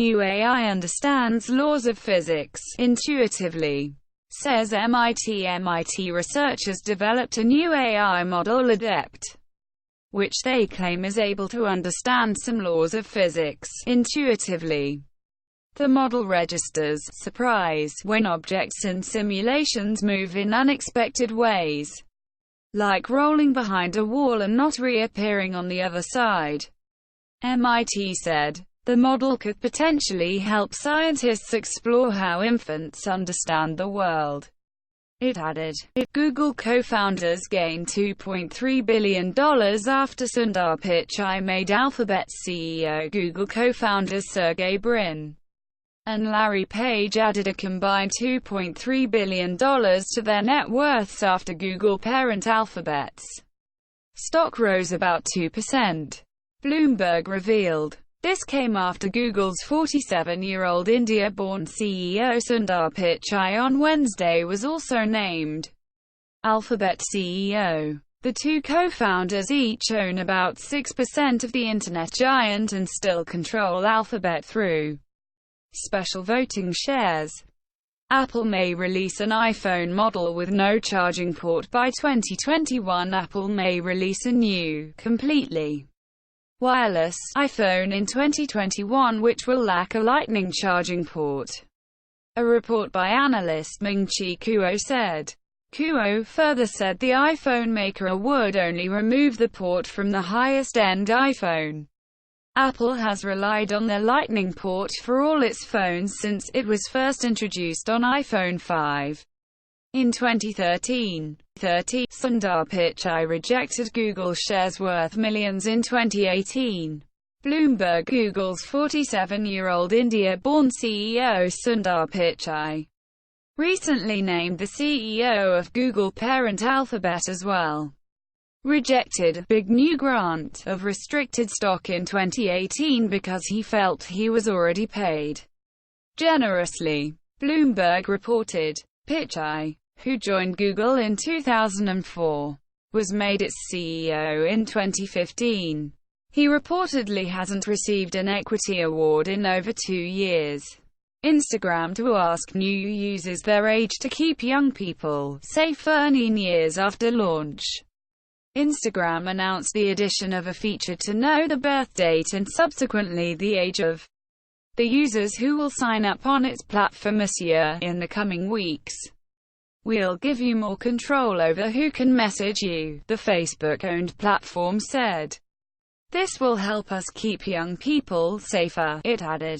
new AI understands laws of physics intuitively, says MIT. MIT researchers developed a new AI model, ADEPT, which they claim is able to understand some laws of physics intuitively. The model registers surprise when objects in simulations move in unexpected ways, like rolling behind a wall and not reappearing on the other side. MIT said the model could potentially help scientists explore how infants understand the world. It added, Google co-founders gained $2.3 billion after Sundar Pichai made Alphabet CEO. Google co-founders Sergey, Brin, and Larry Page added a combined $2.3 billion to their net worths after Google parent Alphabet's stock rose about 2%. Bloomberg revealed. This came after Google's 47-year-old India-born CEO Sundar Pichai on Wednesday was also named Alphabet CEO. The two co-founders each own about 6% of the internet giant and still control Alphabet through special voting shares. Apple may release an iPhone model with no charging port by 2021. Apple may release a new, completely wireless iPhone in 2021 which will lack a Lightning charging port. A report by analyst Ming-Chi Kuo said. Kuo further said the iPhone maker would only remove the port from the highest-end iPhone. Apple has relied on their Lightning port for all its phones since it was first introduced on iPhone 5. In 2013, Sundar Pichai rejected Google shares worth millions in 2018. Bloomberg. Google's 47-year-old India-born CEO Sundar Pichai recently named the CEO of Google parent Alphabet as well. Rejected a big new grant of restricted stock in 2018 because he felt he was already paid generously. Bloomberg reported. Pichai, who joined Google in 2004, was made its CEO in 2015. He reportedly hasn't received an equity award in over 2 years. Instagram to ask new users their age to keep young people safe for 9 years after launch. Instagram announced the addition of a feature to know the birth date and subsequently the age of the users who will sign up on its platform this year. In the coming weeks, we'll give you more control over who can message you, the Facebook-owned platform said. This will help us keep young people safer, it added.